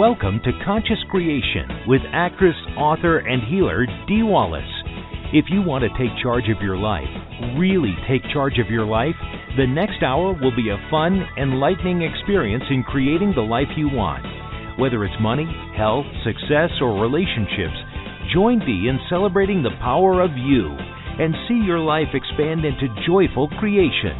Welcome to Conscious Creation with actress, author, and healer Dee Wallace. If you want to take charge of your life, really take charge of your life, the next hour will be a fun, enlightening experience in creating the life you want. Whether it's money, health, success, or relationships, join Dee in celebrating the power of you and see your life expand into joyful creation.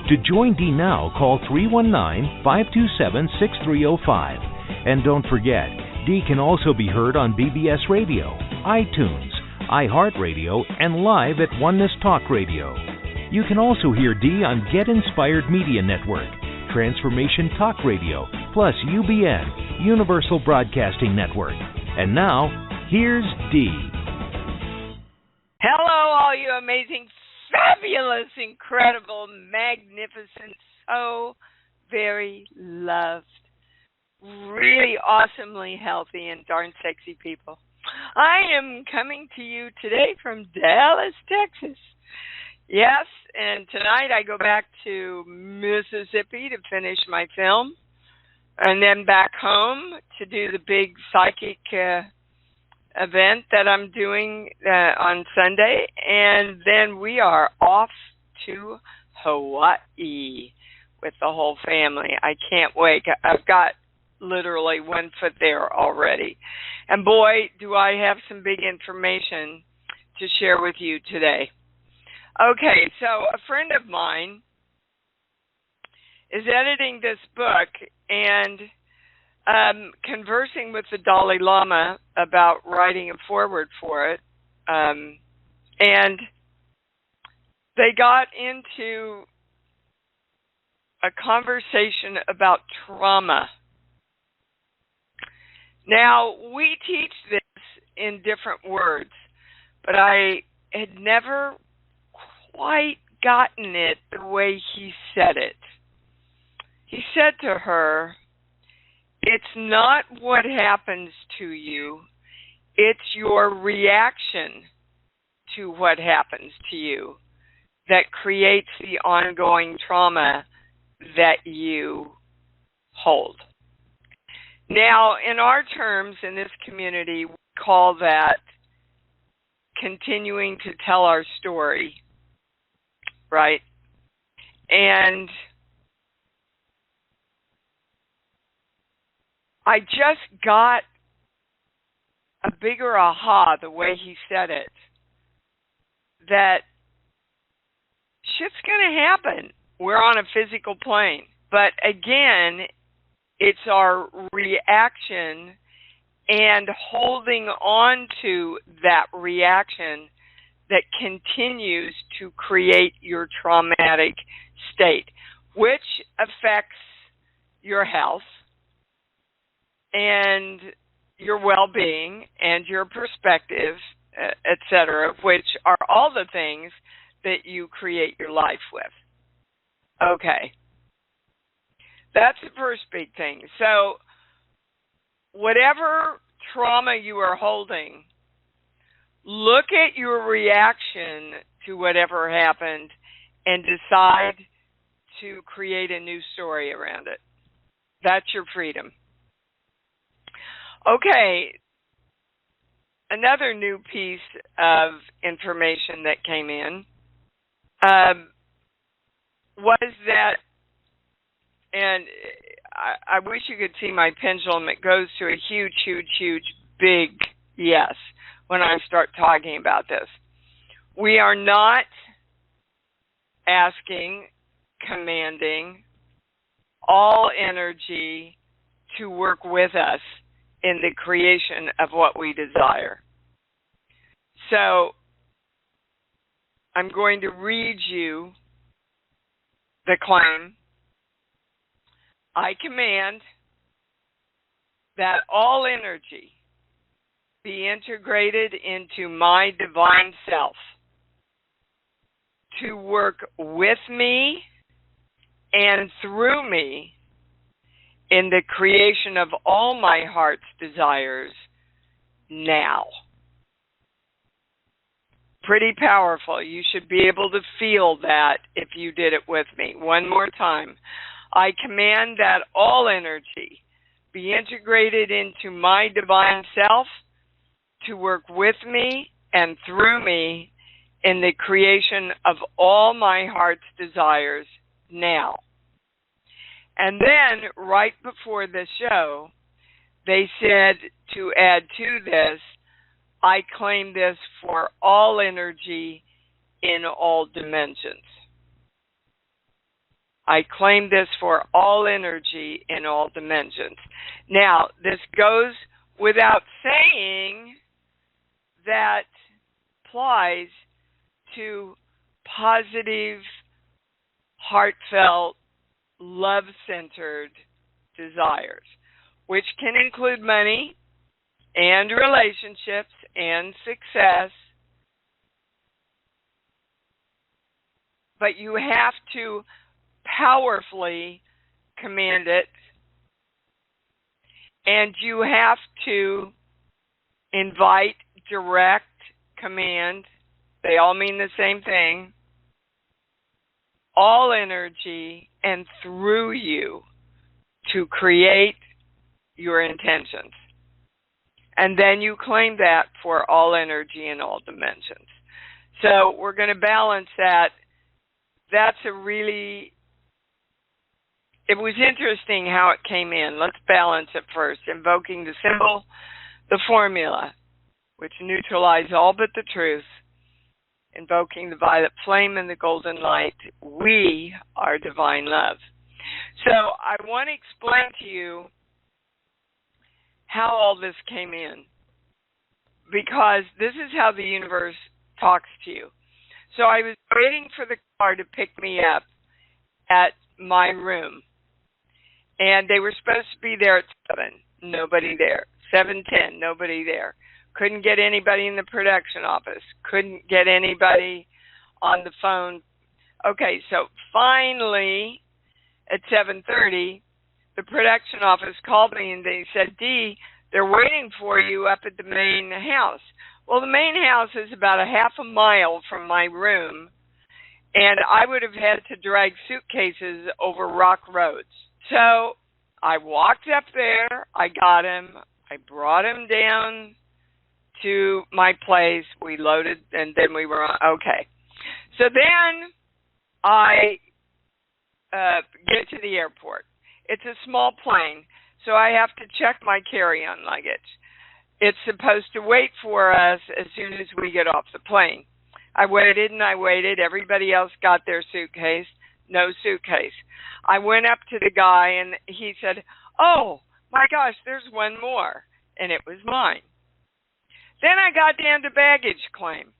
To join Dee now, call 319-527-6305. And don't forget, Dee can also be heard on BBS Radio, iTunes, iHeartRadio, and live at Oneness Talk Radio. You can also hear Dee on Get Inspired Media Network, Transformation Talk Radio, plus UBN, Universal Broadcasting Network. And now, here's Dee. Hello, all you amazing, fabulous, incredible, magnificent, so very loved, really awesomely healthy and darn sexy people. I am coming to you today from Dallas, Texas. Yes, and tonight I go back to Mississippi to finish my film, and then back home to do the big psychic event that I'm doing on Sunday, and then we are off to Hawaii with the whole family. I can't wait. I've got literally one foot there already. And boy, do I have some big information to share with you today. Okay, so a friend of mine is editing this book and conversing with the Dalai Lama about writing a foreword for it. And they got into a conversation about trauma. Now, we teach this in different words, but I had never quite gotten it the way he said it. He said to her, "It's not what happens to you, it's your reaction to what happens to you that creates the ongoing trauma that you hold." Now, in our terms, in this community, we call that continuing to tell our story, right? And I just got a bigger aha the way he said it, that shit's going to happen. We're on a physical plane. But again, it's our reaction and holding on to that reaction that continues to create your traumatic state, which affects your health and your well-being and your perspective, etc., which are all the things that you create your life with. Okay. That's the first big thing. So whatever trauma you are holding, look at your reaction to whatever happened and decide to create a new story around it. That's your freedom. Okay, another new piece of information that came in was that, and I wish you could see my pendulum. It goes to a huge, huge, huge, big yes when I start talking about this. We are not asking, commanding all energy to work with us in the creation of what we desire. So I'm going to read you the claim. I command that all energy be integrated into my divine self to work with me and through me in the creation of all my heart's desires now. Pretty powerful. You should be able to feel that if you did it with me. One more time. I command that all energy be integrated into my divine self to work with me and through me in the creation of all my heart's desires now. And then, right before the show, they said to add to this, I claim this for all energy in all dimensions. I claim this for all energy in all dimensions. Now, this goes without saying that applies to positive, heartfelt, love-centered desires, which can include money and relationships and success. But you have to powerfully command it, and you have to invite, direct, command. They all mean the same thing. All energy and through you to create your intentions. And then you claim that for all energy in all dimensions. So we're going to balance that. That's a really, it was interesting how it came in. Let's balance it first. Invoking the symbol, the formula, which neutralize all but the truth. Invoking the violet flame and the golden light. We are divine love. So I want to explain to you how all this came in, because this is how the universe talks to you. So I was waiting for the car to pick me up at my room, and they were supposed to be there at 7. Nobody there. 7:10. Nobody there. Couldn't get anybody in the production office. Couldn't get anybody on the phone. Okay, so finally at 7:30, the production office called me and they said, Dee, they're waiting for you up at the main house. Well, the main house is about a half a mile from my room, and I would have had to drag suitcases over rock roads. So I walked up there, I got him, I brought him down to my place, we loaded, and then we were on. Okay. So then I get to the airport. It's a small plane, so I have to check my carry-on luggage. It's supposed to wait for us as soon as we get off the plane. I waited and I waited. Everybody else got their suitcase. No suitcase. I went up to the guy and he said, oh, my gosh, there's one more. And it was mine. Then I got down to baggage claim.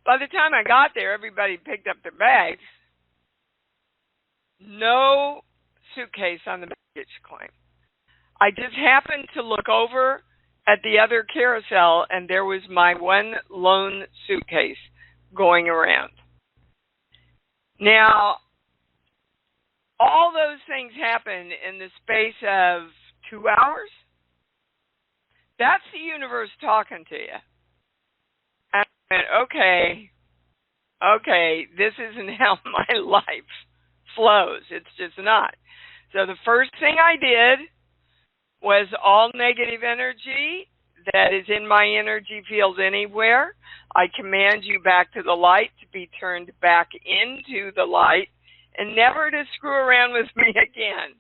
By the time I got there, everybody picked up their bags. No suitcase on the baggage claim. I just happened to look over at the other carousel, and there was my one lone suitcase going around. Now, all those things happened in the space of 2 hours. That's the universe talking to you. And I went, okay, this isn't how my life flows. It's just not. So the first thing I did was all negative energy that is in my energy field anywhere, I command you back to the light to be turned back into the light and never to screw around with me again.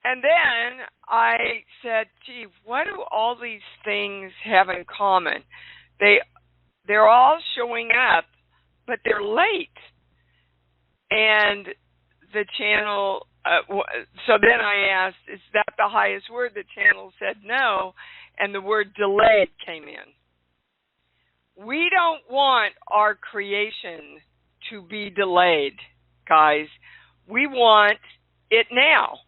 And then I said, gee, what do all these things have in common? They're all showing up, but they're late. And the channel, so then I asked, is that the highest word? The channel said no, and the word delayed came in. We don't want our creation to be delayed, guys. We want it now.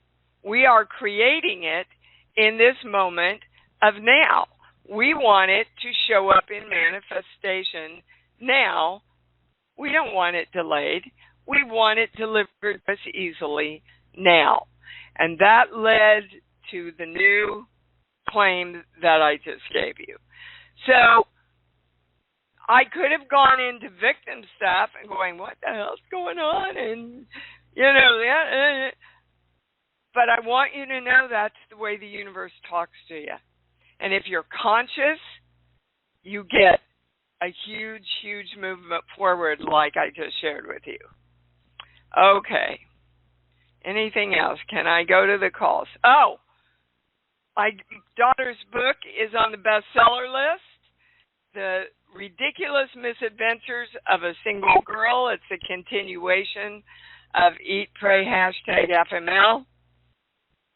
We are creating it in this moment of now. We want it to show up in manifestation now. We don't want it delayed. We want it delivered to us easily now. And that led to the new claim that I just gave you. So I could have gone into victim stuff and going, what the hell's going on? And, you know, But I want you to know that's the way the universe talks to you. And if you're conscious, you get a huge, huge movement forward like I just shared with you. Okay. Anything else? Can I go to the calls? Oh, my daughter's book is on the bestseller list. The Ridiculous Misadventures of a Single Girl. It's a continuation of Eat, Pray, #FML.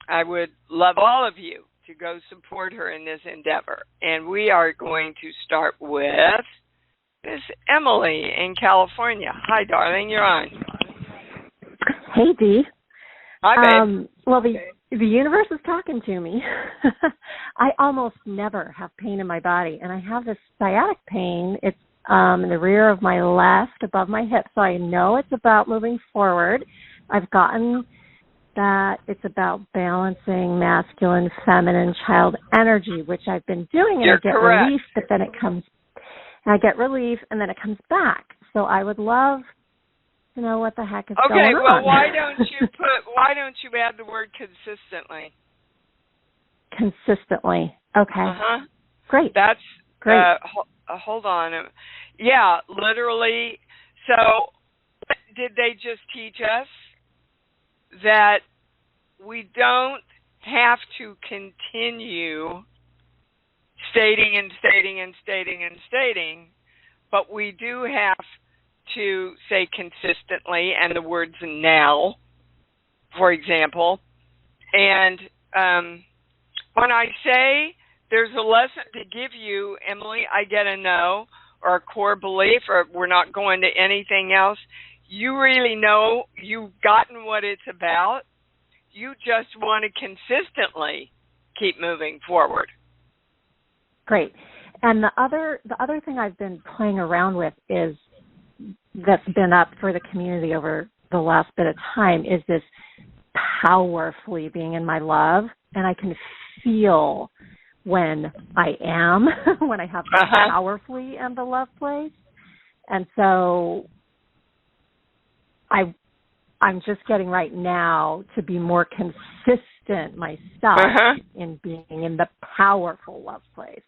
I would love all of you to go support her in this endeavor. And we are going to start with Miss Emily in California. Hi, darling. You're on. Hey, Dee. Hi, babe. Well, the universe is talking to me. I almost never have pain in my body, and I have this sciatic pain. It's in the rear of my left, above my hip, so I know it's about moving forward. I've gotten that it's about balancing masculine, feminine, child energy, which I've been doing, and You're I get correct. relief, but then it comes, and I get relief, and then it comes back. So I would love to know what the heck is going on. Okay, well, why don't you add the word consistently? Consistently. Okay. Uh-huh. Great. That's great. Hold on. Yeah, literally. So did they just teach us that we don't have to continue stating and stating and stating and stating, but we do have to say consistently, and the words now, for example. And when I say there's a lesson to give you, Emily, I get a no or a core belief, or we're not going to anything else. You really know you've gotten what it's about. You just want to consistently keep moving forward. Great. And the other thing I've been playing around with is that's been up for the community over the last bit of time is this powerfully being in my love, and I can feel when I am, when I have powerfully in the love place. And so I'm just getting right now to be more consistent myself in being in the powerful love place.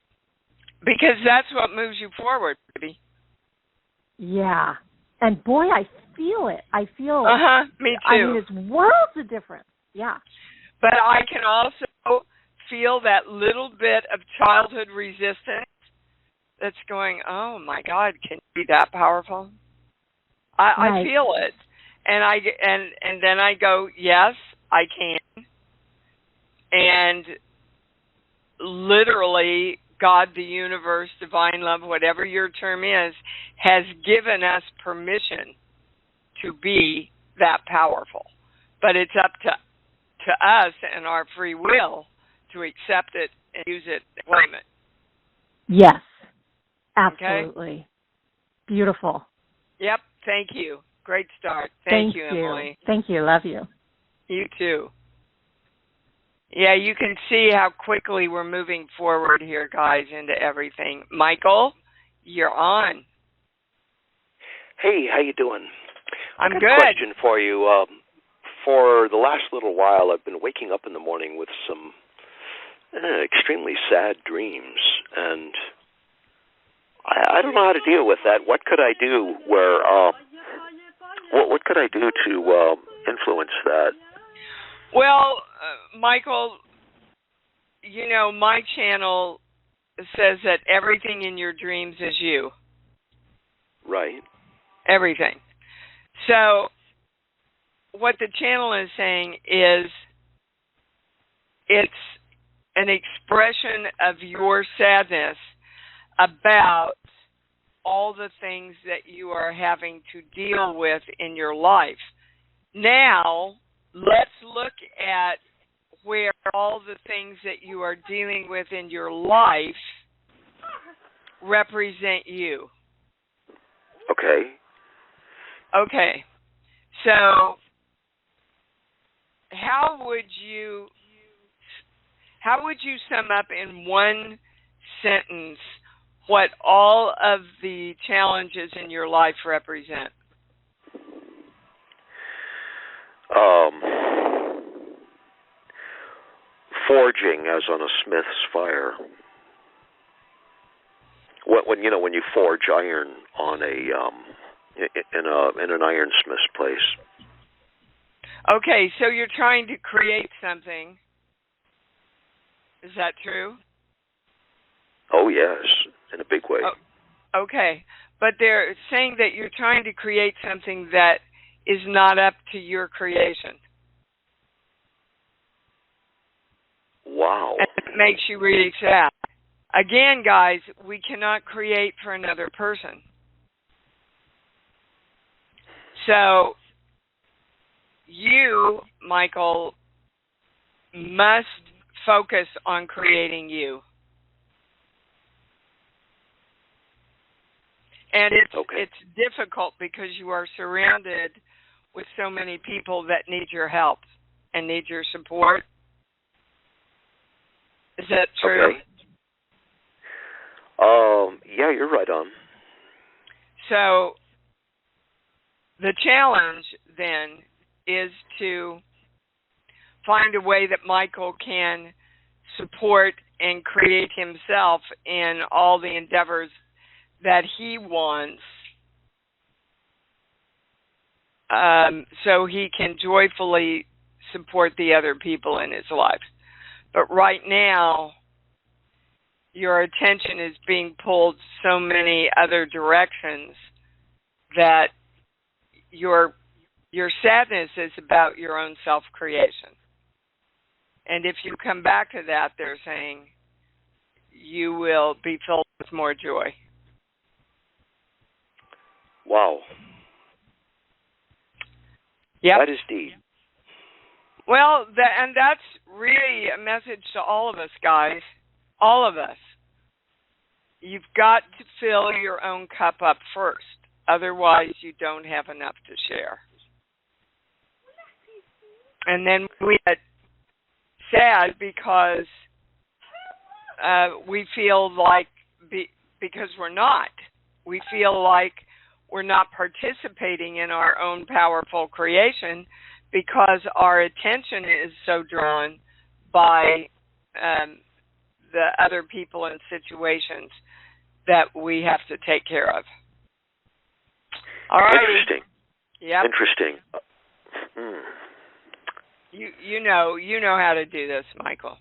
Because that's what moves you forward, baby. Yeah. And boy, I feel it. I feel me too. I mean, it's worlds of difference. Yeah. But I can also feel that little bit of childhood resistance that's going, oh my God, can you be that powerful? I feel it. And then I go, yes, I can. And literally, God, the universe, divine love, whatever your term is, has given us permission to be that powerful. But it's up to us and our free will to accept it and use it and claim it. Yes, absolutely. Okay? Beautiful. Yep, thank you. Great start. Thank you, Emily. Thank you. Love you. You too. Yeah, you can see how quickly we're moving forward here, guys, into everything. Michael, you're on. Hey, how you doing? I'm I've got good. a question for you. For the last little while, I've been waking up in the morning with some extremely sad dreams, and I don't know how to deal with that. What could I do what could I do to influence that? Well, Michael, you know, my channel says that everything in your dreams is you. Right. Everything. So what the channel is saying is it's an expression of your sadness about all the things that you are having to deal with in your life. Now, let's look at where all the things that you are dealing with in your life represent you. Okay. Okay. So, how would you sum up in one sentence what all of the challenges in your life forging as on a smith's fire. When you forge iron on in an ironsmith's place. Okay, so you're trying to create something. Is that true? Oh yes, in a big way. Oh, okay, but they're saying that you're trying to create something that is not up to your creation. Wow. And it makes you really sad. Again, guys, we cannot create for another person. So you, Michael, must focus on creating you. And it's difficult because you are surrounded with so many people that need your help and need your support. Is that true? Okay. Yeah, you're right on. So the challenge then is to find a way that Michael can support and create himself in all the endeavors that he wants, so he can joyfully support the other people in his life. But right now, your attention is being pulled so many other directions that your sadness is about your own self-creation. And if you come back to that, they're saying you will be filled with more joy. Wow. Yep. That is deep. Well, and that's really a message to all of us, guys. All of us. You've got to fill your own cup up first. Otherwise, you don't have enough to share. And then we get sad because we feel like, because we're not. We feel like we're not participating in our own powerful creation because our attention is so drawn by the other people and situations that we have to take care of. All right. Interesting. Yep. Interesting. You know how to do this, Michael.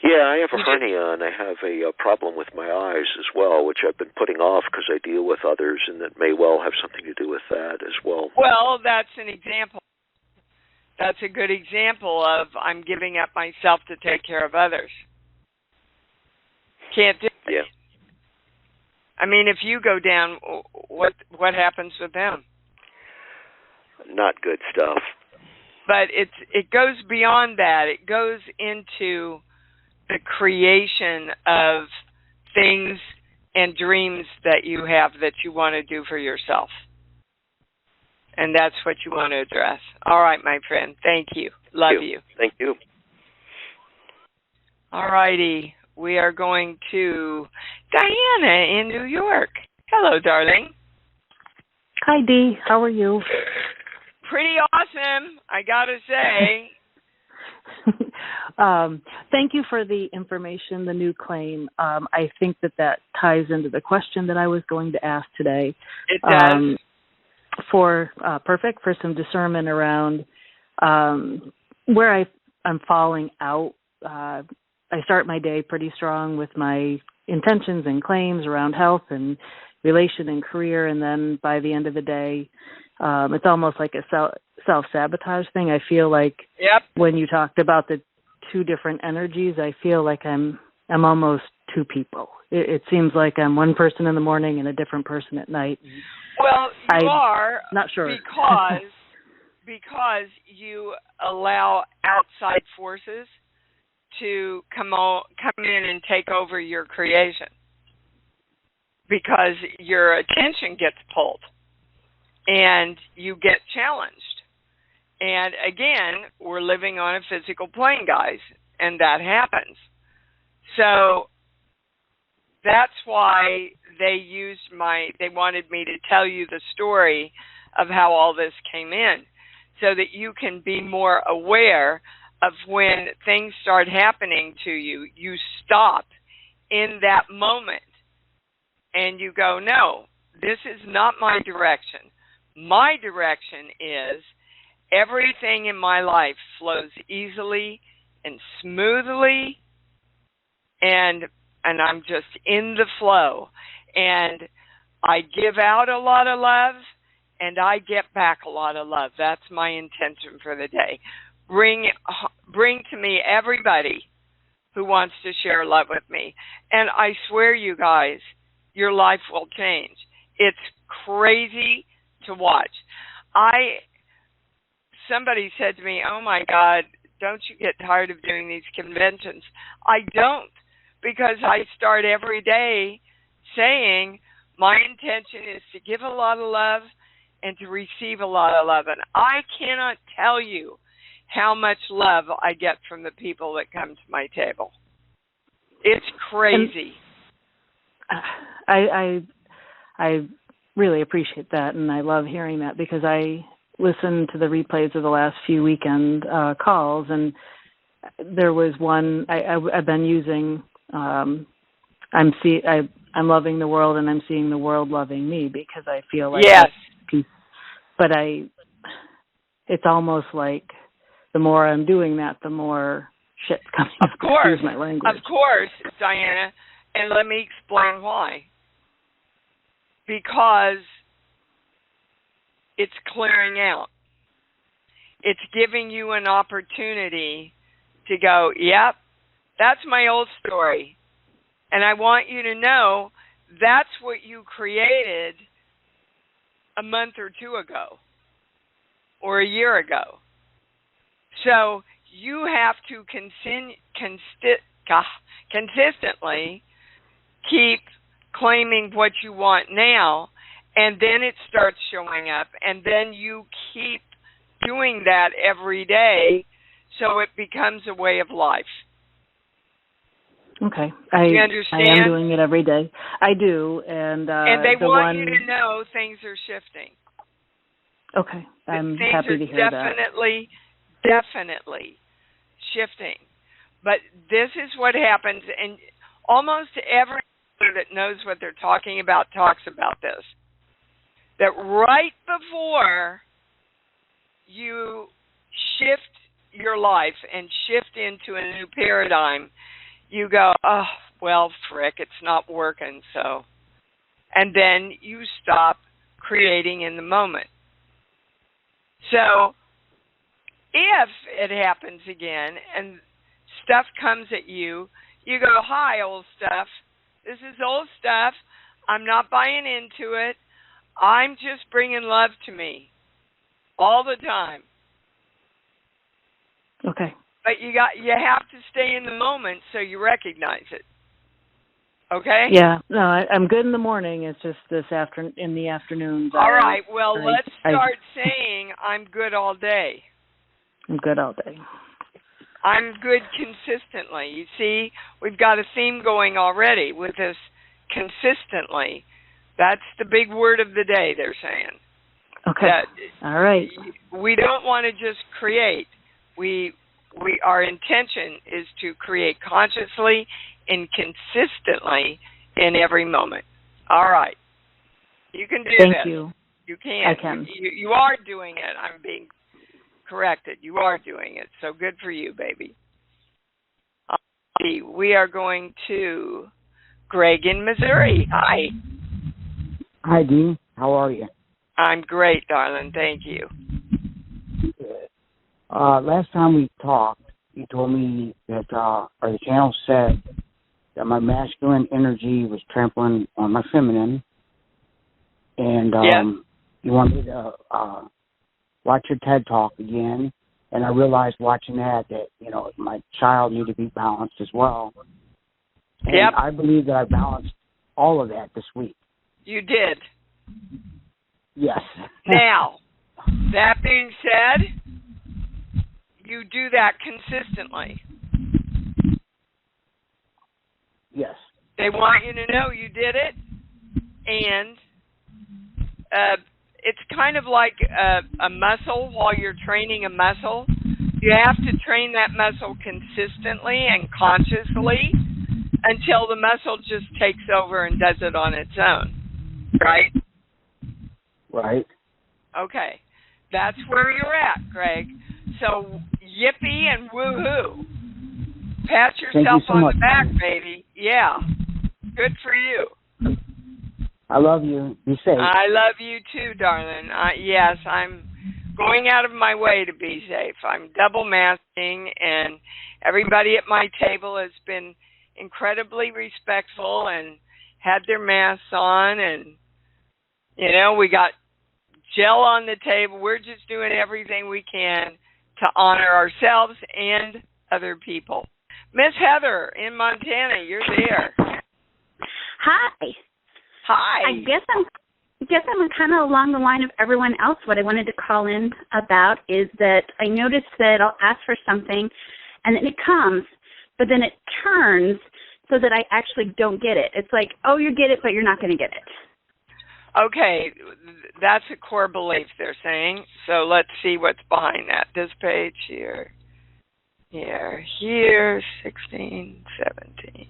Yeah, I have a hernia and I have a problem with my eyes as well, which I've been putting off because I deal with others, and that may well have something to do with that as well. Well, that's an example. That's a good example of I'm giving up myself to take care of others. Can't do it. Yeah. I mean, if you go down, what happens with them? Not good stuff. But it goes beyond that. It goes into the creation of things and dreams that you have that you want to do for yourself. And that's what you want to address. All right, my friend. Thank you. Love you. Thank you. All righty. We are going to Diana in New York. Hello, darling. Hi, Dee. How are you? Pretty awesome, I got to say. Thank you for the information, the new claim. I think that ties into the question that I was going to ask today. It does. Perfect for some discernment around where I'm falling out. I start my day pretty strong with my intentions and claims around health and relation and career, and then by the end of the day, it's almost like a self-sabotage thing. I feel like when you talked about the two different energies, I feel like I'm almost two people. It seems like I'm one person in the morning and a different person at night. Well, you are not sure because you allow outside forces to come in and take over your creation, because your attention gets pulled and you get challenged. And again, we're living on a physical plane, guys, and that happens. So that's why they wanted me to tell you the story of how all this came in, so that you can be more aware of when things start happening to you, you stop in that moment and you go, no, this is not my direction. My direction is everything in my life flows easily and smoothly, and I'm just in the flow. And I give out a lot of love, and I get back a lot of love. That's my intention for the day. Bring to me everybody who wants to share love with me. And I swear, you guys, your life will change. It's crazy to watch. Somebody said to me, oh my God, don't you get tired of doing these conventions? I don't, because I start every day saying my intention is to give a lot of love and to receive a lot of love. And I cannot tell you how much love I get from the people that come to my table. It's crazy. And I really appreciate that, and I love hearing that, because I listened to the replays of the last few weekend calls, and there was one I've been using. I'm loving the world, and I'm seeing the world loving me, because I feel like yes. But it's almost like the more I'm doing that, the more shit's coming. Of course, excuse my language. Of course, Diana, and let me explain why. Because it's clearing out. It's giving you an opportunity to go, yep, that's my old story. And I want you to know that's what you created a month or two ago or a year ago. So you have to consistently keep claiming what you want now, and then it starts showing up, and then you keep doing that every day, so it becomes a way of life. Okay. You understand? I am doing it every day. I do, and they want you to know things are shifting. Okay. I'm happy to hear that. Definitely shifting. But this is what happens, and almost everyone that knows what they're talking about talks about this. That right before you shift your life and shift into a new paradigm, you go, oh, well, frick, it's not working, so. And then you stop creating in the moment. So if it happens again and stuff comes at you, you go, hi, old stuff. This is old stuff. I'm not buying into it. I'm just bringing love to me all the time. Okay. But you have to stay in the moment so you recognize it. Okay? Yeah. No, I'm good in the morning. It's just in the afternoon. All right. Well, let's start saying I'm good all day. I'm good all day. I'm good consistently. You see, we've got a theme going already with this consistently. That's the big word of the day, they're saying. Okay. All right. We don't want to just create. Our intention is to create consciously and consistently in every moment. All right. You can do this. Thank you. You can. I can. You are doing it. I'm being corrected. You are doing it. So good for you, baby. We are going to Greg in Missouri. Hi. Hi, Dee. How are you? I'm great, darling. Thank you. Good. Last time we talked, you told me that, or the channel said that my masculine energy was trampling on my feminine, and you wanted me to watch your TED Talk again, and I realized watching that my child needed to be balanced as well. And I believe that I balanced all of that this week. You did. Yes. Now, that being said, you do that consistently. Yes. They want you to know you did it, and it's kind of like a muscle while you're training a muscle. You have to train that muscle consistently and consciously until the muscle just takes over and does it on its own, right? Right. Okay. That's where you're at, Greg. So yippee and woohoo. Pat yourself so on much, the back, Connie. baby. Yeah. Good for you. I love you. Be safe. I love you too, darling. Yes, I'm going out of my way to be safe. I'm double masking, and everybody at my table has been incredibly respectful and had their masks on, and, you know, we got gel on the table. We're just doing everything we can to honor ourselves and other people. Miss Heather in Montana, you're there. Hi. Hi. I guess I'm kind of along the line of everyone else. What I wanted to call in about is that I noticed that I'll ask for something, and then it comes, but then it turns so that I actually don't get it. It's like, oh, you get it, but you're not going to get it. Okay, that's a core belief they're saying. So let's see what's behind that. This page here, 16, 17,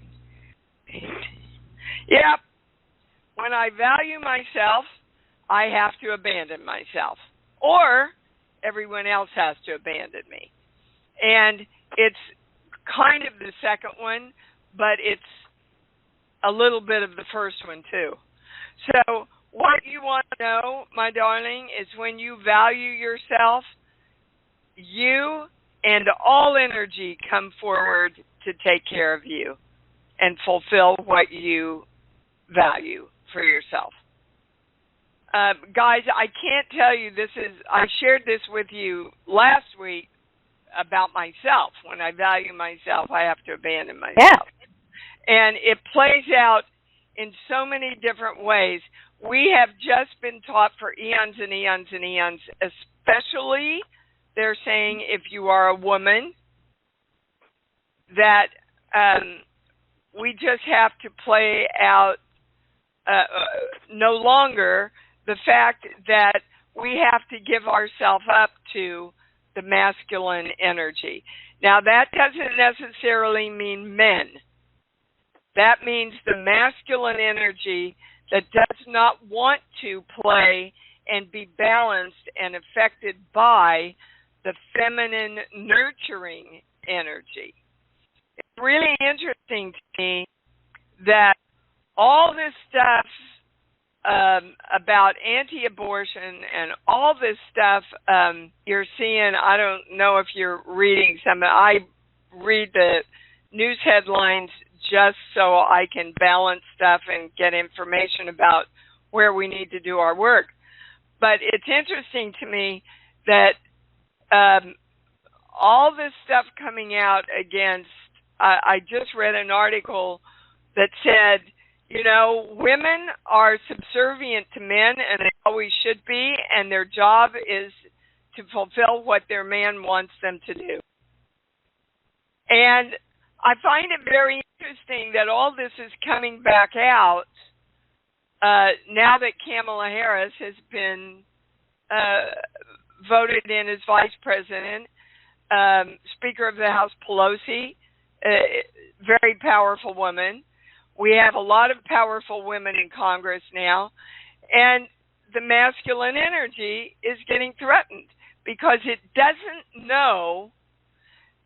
18. Yep. When I value myself, I have to abandon myself, or everyone else has to abandon me. And it's kind of the second one, but it's a little bit of the first one too. So what you want to know, my darling, is when you value yourself, you and all energy come forward to take care of you and fulfill what you value for yourself. Guys, I can't tell you I shared this with you last week about myself. When I value myself, I have to abandon myself. Yeah. And it plays out in so many different ways. We have just been taught for eons and eons and eons, especially they're saying if you are a woman, that we just have to play out no longer the fact that we have to give ourselves up to the masculine energy. Now, that doesn't necessarily mean men. That means the masculine energy that does not want to play and be balanced and affected by the feminine nurturing energy. It's really interesting to me that all this stuff about anti-abortion and all this stuff you're seeing, I don't know if you're reading some. I read the news headlines just so I can balance stuff and get information about where we need to do our work. But it's interesting to me that all this stuff coming out against, I just read an article that said, you know, women are subservient to men, and they always should be, and their job is to fulfill what their man wants them to do. And I find it very interesting that all this is coming back out now that Kamala Harris has been voted in as vice president. Speaker of the House Pelosi, very powerful woman. We have a lot of powerful women in Congress now, and the masculine energy is getting threatened because it doesn't know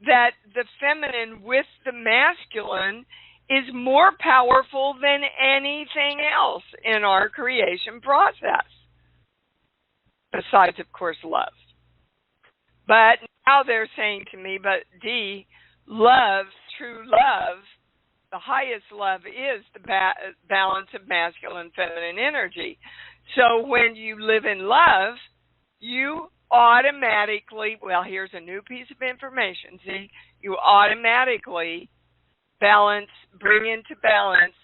that the feminine with the masculine is more powerful than anything else in our creation process, besides, of course, love. But now they're saying to me, but Dee, love, true love, the highest love is the balance of masculine and feminine energy. So when you live in love, you automatically, well, here's a new piece of information, see? You automatically bring into balance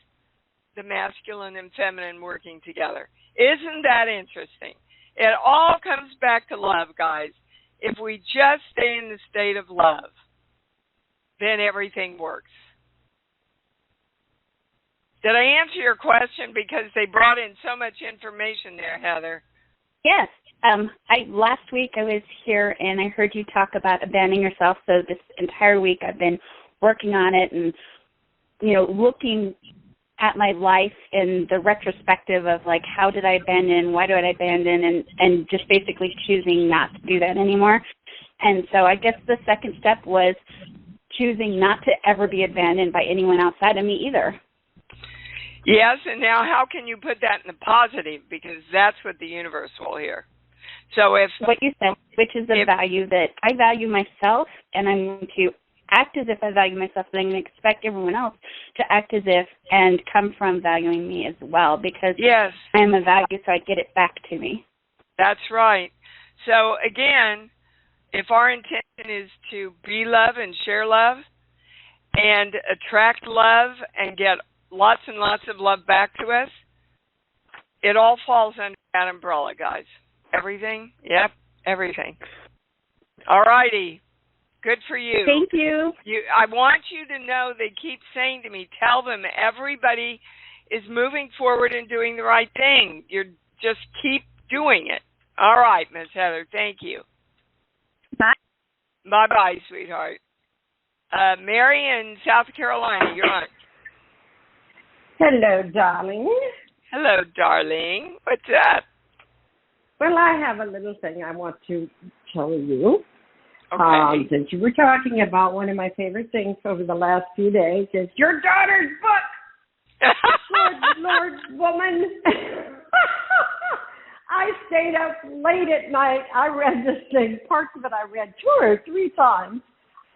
the masculine and feminine working together. Isn't that interesting? It all comes back to love, guys. If we just stay in the state of love, then everything works. Did I answer your question? Because they brought in so much information there, Heather. Yes, Last week I was here and I heard you talk about abandoning yourself. So this entire week I've been working on it and, looking at my life in the retrospective of like, how did I abandon? Why did I abandon? And just basically choosing not to do that anymore. And so I guess the second step was choosing not to ever be abandoned by anyone outside of me either. Yes, and now how can you put that in the positive? Because that's what the universe will hear. So if what you said, which is the value that I value myself, and I'm going to act as if I value myself, and I'm going to expect everyone else to act as if and come from valuing me as well, because yes, I am a value, so I get it back to me. That's right. So again, if our intention is to be love and share love and attract love and get lots and lots of love back to us, it all falls under that umbrella, guys. Everything? Yep, everything. All righty. Good for you. Thank you. I want you to know, they keep saying to me, tell them everybody is moving forward and doing the right thing. You just keep doing it. All right, Miss Heather, thank you. Bye. Bye-bye, sweetheart. Mary in South Carolina, you're on. Hello, darling. Hello, darling. What's up? Well, I have a little thing I want to tell you. Okay. Since you were talking about one of my favorite things over the last few days, is your daughter's book. Lord, woman. I stayed up late at night. I read this thing. Parts of it I read 2 or 3 times.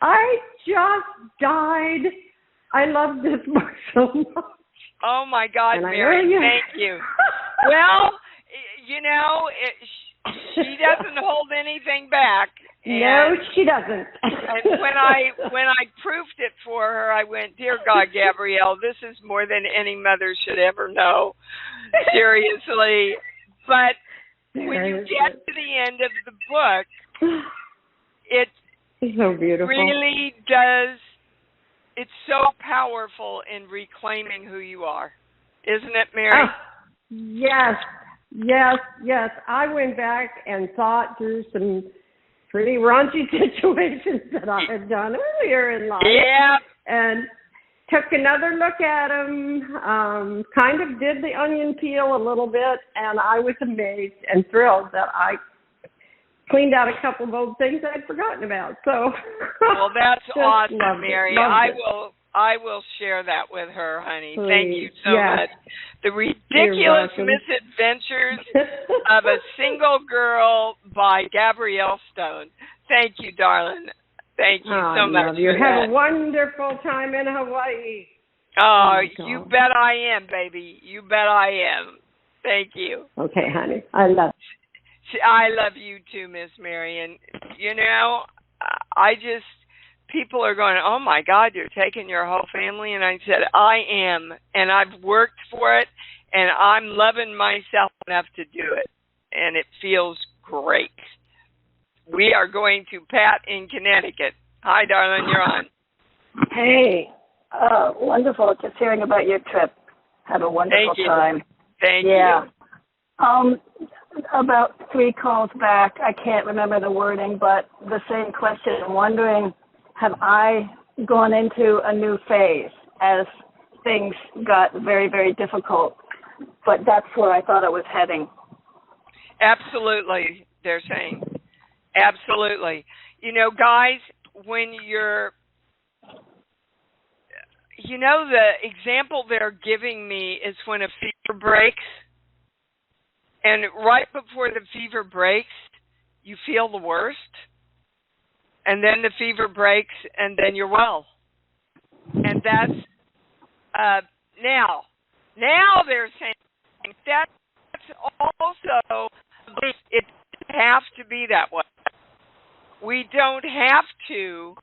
I just died. I love this book so much. Oh, my God, And Mary, thank you. Well, she doesn't hold anything back. No, she doesn't. And when I proofed it for her, I went, dear God, Gabrielle, this is more than any mother should ever know. Seriously. But when you get to the end of the book, it so beautiful. really does, it's so powerful in reclaiming who you are. Isn't it, Mary? Yes. I went back and thought through some pretty raunchy situations that I had done earlier in life. Yeah. And took another look at them, kind of did the onion peel a little bit, and I was amazed and thrilled that I cleaned out a couple of old things I'd forgotten about. So, well, that's awesome, Mary. I will share that with her, honey. Please. Thank you so much. The Ridiculous Misadventures of a Single Girl by Gabrielle Stone. Thank you, darling. Thank you so much. You have a wonderful time in Hawaii. Oh, you bet I am, baby. You bet I am. Thank you. Okay, honey. I love you. I love you too, Miss Mary. And, people are going, oh, my God, you're taking your whole family? And I said, I am. And I've worked for it, and I'm loving myself enough to do it. And it feels great. We are going to Pat in Connecticut. Hi, darling, you're on. Hey, wonderful. Just hearing about your trip. Have a wonderful time. Thank you. About 3 calls back, I can't remember the wording, but the same question. I'm wondering, have I gone into a new phase as things got very, very difficult? But that's where I thought I was heading. Absolutely, they're saying. Absolutely. Guys, when the example they're giving me is when a fever breaks, and right before the fever breaks, you feel the worst, and then the fever breaks, and then you're well. And that's, now they're saying that's also, it doesn't have to be that way. We don't have to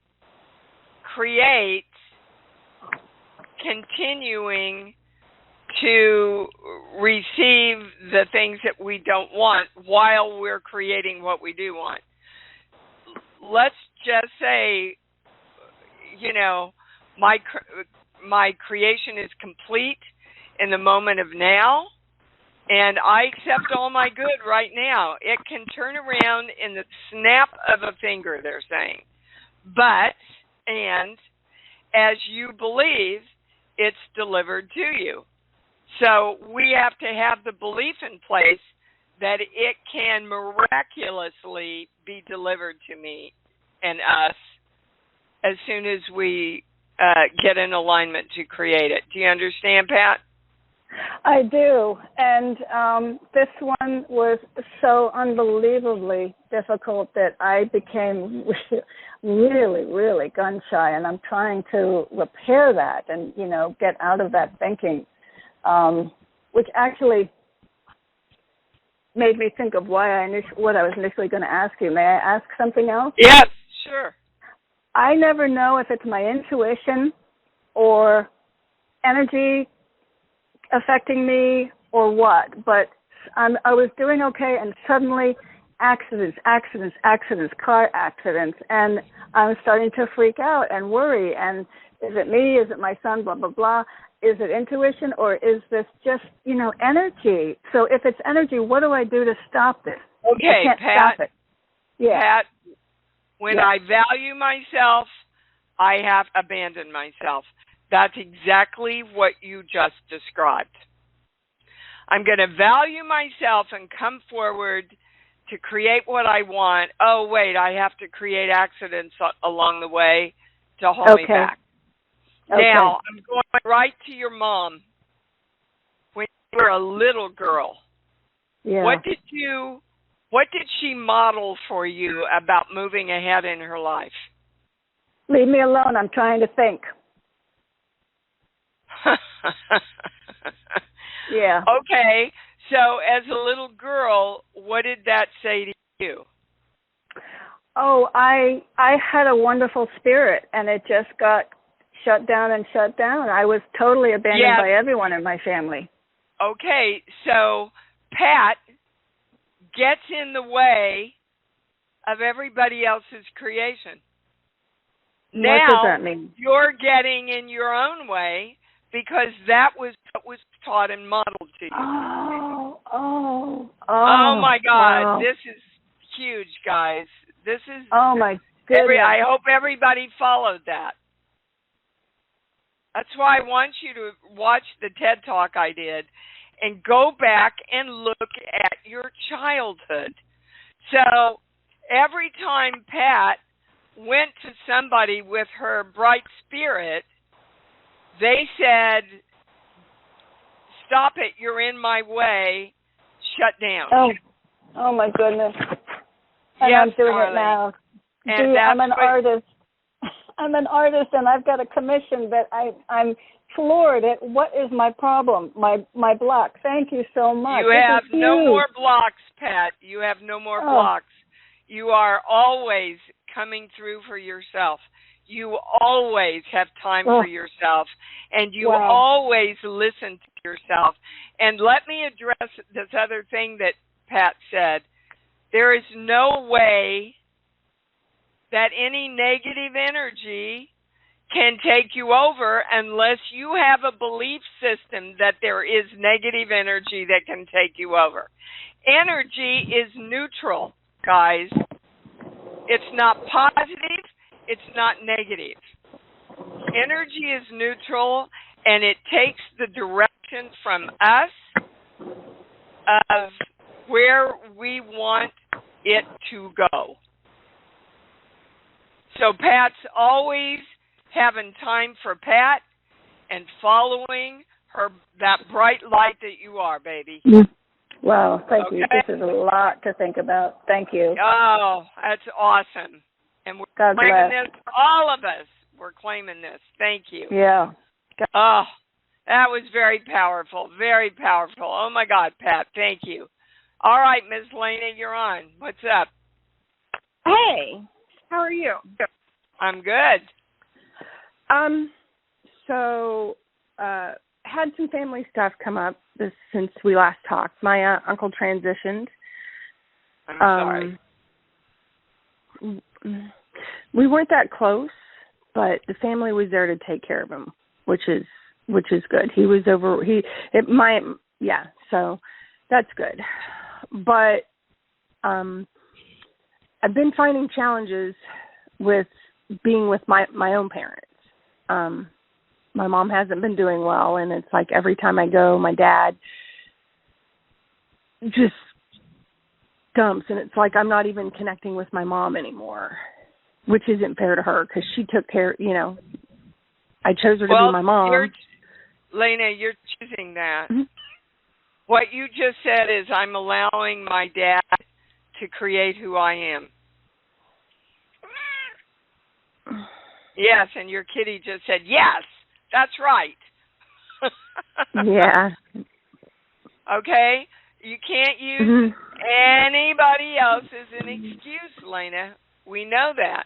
create continuing to receive the things that we don't want while we're creating what we do want. Let's just say, my creation is complete in the moment of now, And I accept all my good right now. It can turn around in the snap of a finger, they're saying. But, and as you believe, it's delivered to you. So we have to have the belief in place that it can miraculously be delivered to me and us as soon as we get in alignment to create it. Do you understand, Pat? I do. And this one was so unbelievably difficult that I became really, really gun shy, and I'm trying to repair that and, get out of that thinking, which actually made me think of what I was initially going to ask you. May I ask something else? Yes, sure. I never know if it's my intuition or energy affecting me or what, but I was doing okay, and suddenly accidents, car accidents, and I'm starting to freak out and worry, and is it me, is it my son, blah, blah, blah. Is it intuition, or is this just, energy? So if it's energy, what do I do to stop this? Okay, I can't stop it. Yeah. Pat, when I value myself, I have abandoned myself. That's exactly what you just described. I'm going to value myself and come forward to create what I want. Oh, wait, I have to create accidents along the way to hold me back. Okay. Now, I'm going right to your mom. When you were a little girl, what did she model for you about moving ahead in her life? Leave me alone. I'm trying to think. Yeah. Okay. So as a little girl, what did that say to you? Oh, I had a wonderful spirit, and it just got shut down. I was totally abandoned by everyone in my family. Okay, so Pat gets in the way of everybody else's creation. What does that mean? You're getting in your own way because that was what was taught and modeled to you. Oh my God, wow. This is huge, guys. This is. Oh my goodness. I hope everybody followed that. That's why I want you to watch the TED Talk I did and go back and look at your childhood. So every time Pat went to somebody with her bright spirit, they said, "Stop it, you're in my way, shut down." Oh my goodness. And yes, I'm doing darling. it now. And I'm an artist. I'm an artist, and I've got a commission, but I'm floored at what is my problem, my block. Thank you so much. You have no more blocks, Pat. You have no more blocks. You are always coming through for yourself. You always have time for yourself, and you always listen to yourself. And let me address this other thing that Pat said. There is no way that any negative energy can take you over unless you have a belief system that there is negative energy that can take you over. Energy is neutral, guys. It's not positive. It's not negative. Energy is neutral, and it takes the direction from us of where we want it to go. So Pat's always having time for Pat and following her, that bright light that you are, baby. Wow, thank you. This is a lot to think about. Thank you. Oh, that's awesome. And we're claiming this, all of us, we're claiming this. Thank you. Yeah. Oh, that was very powerful, very powerful. Oh, my God, Pat, thank you. All right, Ms. Lena, you're on. What's up? Hey, how are you? I'm good. So, had some family stuff come up since we last talked. My uncle transitioned. I'm sorry. We weren't that close, but the family was there to take care of him, which is good. He was over. So That's good. But I've been finding challenges with being with my own parents. My mom hasn't been doing well, and it's like every time I go, my dad just dumps, and it's like I'm not even connecting with my mom anymore, which isn't fair to her because she took care, I chose her to be my mom. Lena, you're choosing that. Mm-hmm. What you just said is I'm allowing my dad to create who I am. Yes, and your kitty just said, yes, that's right. Yeah. Okay? You can't use anybody else as an excuse, Lena. We know that.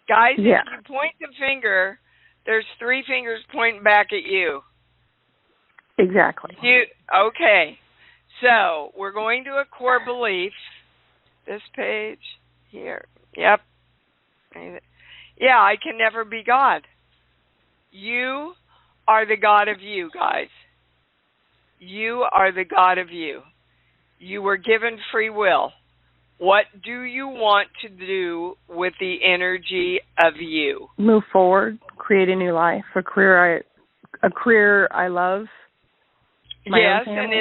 Guys, if you point the finger, there's 3 fingers pointing back at you. Exactly. Okay. So we're going to a core belief. This page here. Yep. Yeah, I can never be God. You are the God of you, guys. You are the God of you. You were given free will. What do you want to do with the energy of you? Move forward, create a new life, a career I love. Yes, and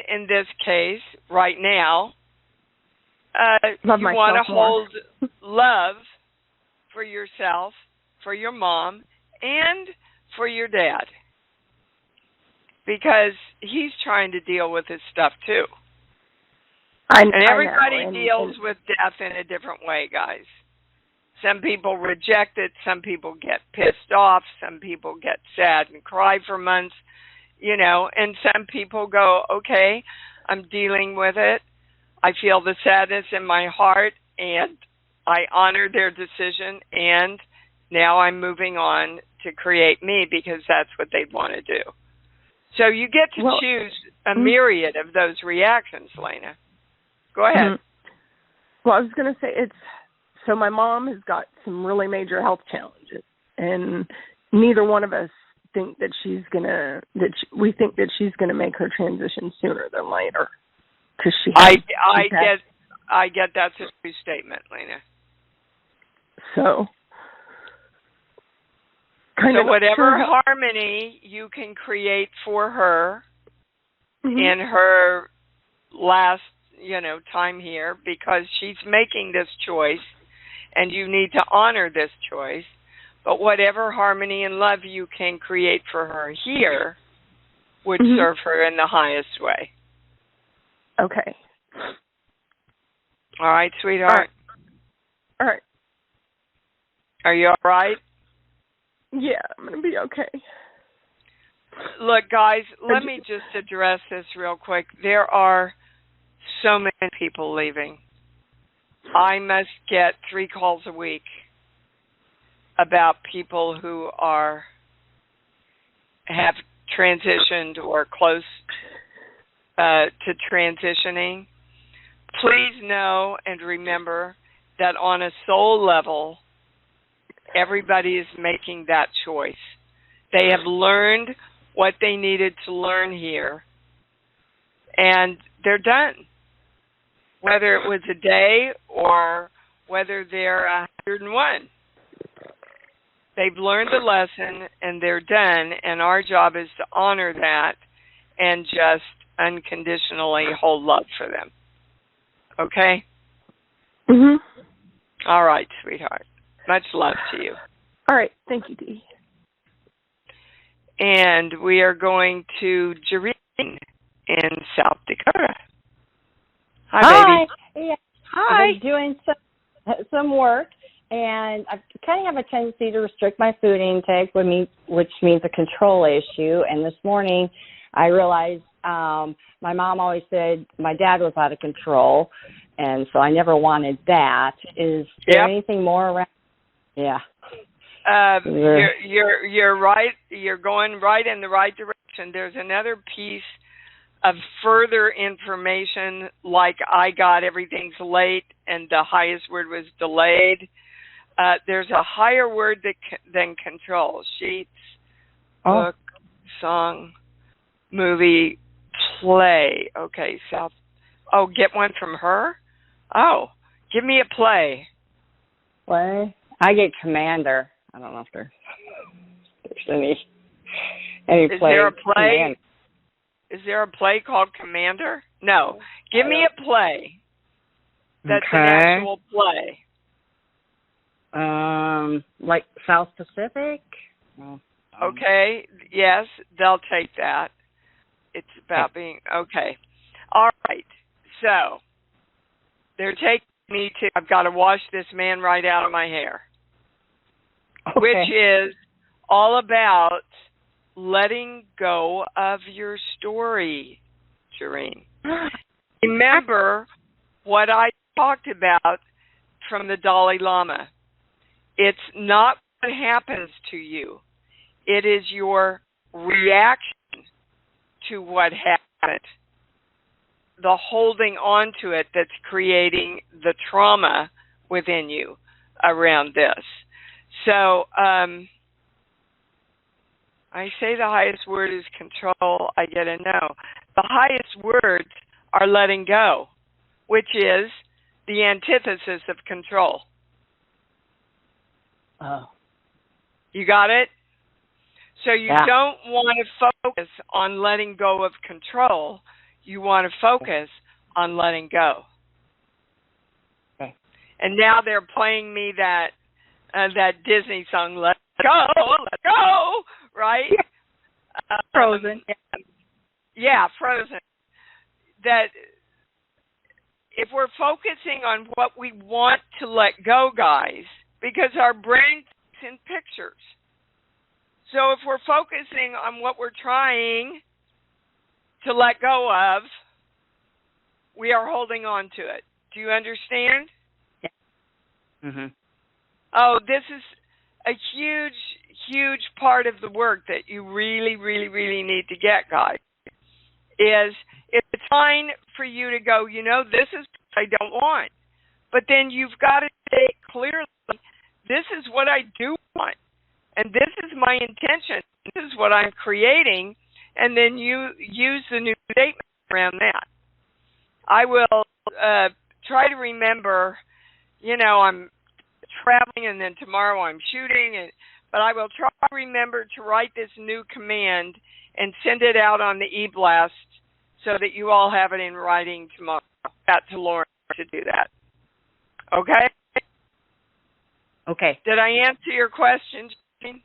in this case, right now, you want to hold love for yourself, for your mom, and for your dad. Because he's trying to deal with his stuff too. And everybody deals with death in a different way, guys. Some people reject it. Some people get pissed off. Some people get sad and cry for months, and some people go, okay, I'm dealing with it. I feel the sadness in my heart, and I honor their decision, and now I'm moving on to create me because that's what they want to do. So you get to choose a myriad of those reactions, Lena. Go ahead. Well, I was going to say so my mom has got some really major health challenges, and neither one of us think that we think that she's going to make her transition sooner than later. Cause I get that's a true statement, Lena. So whatever harmony you can create for her in her last, time here, because she's making this choice and you need to honor this choice, but whatever harmony and love you can create for her here would serve her in the highest way. Okay. All right, sweetheart. All right. Are you all right? Yeah, I'm going to be okay. Look, guys, let me just address this real quick. There are so many people leaving. I must get 3 calls a week about people who have transitioned or close to transitioning. Please know and remember that on a soul level, everybody is making that choice. They have learned what they needed to learn here, and they're done. Whether it was a day or whether they're 101. They've learned the lesson, and they're done, and our job is to honor that and just unconditionally hold love for them. Okay? All right, sweetheart. Much love to you. All right. Thank you, Dee. And we are going to Jareen in South Dakota. Hi, baby. Yeah. Hi. I've been doing some work, and I kind of have a tendency to restrict my food intake, which means a control issue. And this morning, I realized my mom always said my dad was out of control, and so I never wanted that. Is there anything more around? Yeah. You're right. You're going right in the right direction. There's another piece of further information, like I got everything's late and the highest word was delayed. There's a higher word than control. Sheets, book, song. movie play. Okay, South. Oh, get one from her? Oh, give me a play. Play? I get Commander. I don't know if there's any play. Is there a play? Commander. Is there a play called Commander? No. Give me a play. That's an actual play. Like South Pacific? Okay. Yes, they'll take that. It's about being okay. All right. So they're taking me to. I've got to wash this man right out of my hair, which is all about letting go of your story, Shireen. Remember what I talked about from the Dalai Lama. It's not what happens to you. It is your reaction to what happened. The holding on to it that's creating the trauma within you around this. So, I say the highest word is control. I get a no. The highest words are letting go, which is the antithesis of control. Oh. You got it? So you don't want to focus on letting go of control. You want to focus on letting go. Okay. And now they're playing me that Disney song, Let Go, right? Frozen. Yeah, Frozen. That if we're focusing on what we want to let go, guys, because our brain thinks in pictures. So if we're focusing on what we're trying to let go of, we are holding on to it. Do you understand? Yeah. Mm-hmm. Oh, this is a huge, huge part of the work that you really, really, really need to get, guys. Is it's fine for you to go, this is what I don't want. But then you've got to say clearly, this is what I do want. And this is my intention. This is what I'm creating. And then you use the new statement around that. I will try to remember, I'm traveling and then tomorrow I'm shooting. But I will try to remember to write this new command and send it out on the e-blast so that you all have it in writing tomorrow. Got to Lauren to do that. Okay? Okay. Did I answer your question, Jane?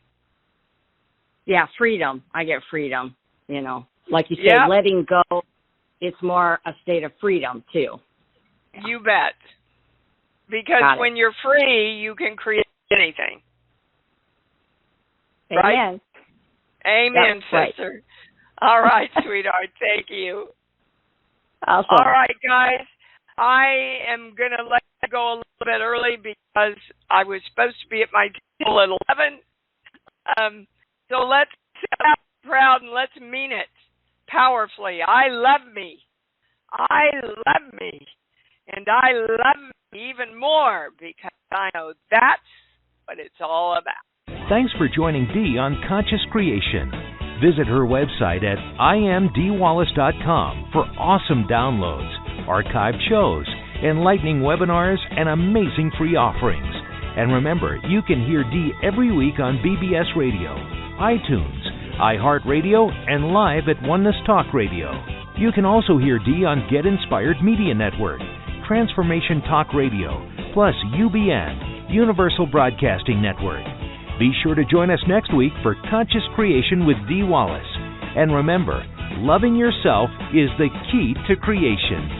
Yeah, freedom. I get freedom, Like you said, letting go, it's more a state of freedom, too. You bet. Because when you're free, you can create anything. Amen. Right? Amen, That's sister. Right. All right, sweetheart. Thank you. Awesome. All right, guys. I am going to let you go a little bit early because I was supposed to be at my table at 11. So let's sit out proud and let's mean it powerfully. I love me. I love me. And I love me even more because I know that's what it's all about. Thanks for joining Dee on Conscious Creation. Visit her website at imdwallace.com for awesome downloads, archived shows, enlightening webinars, and amazing free offerings. And remember, you can hear Dee every week on BBS Radio, iTunes, iHeartRadio, and live at Oneness Talk Radio. You can also hear Dee on Get Inspired Media Network, Transformation Talk Radio, plus UBN, Universal Broadcasting Network. Be sure to join us next week for Conscious Creation with Dee Wallace. And remember, loving yourself is the key to creation.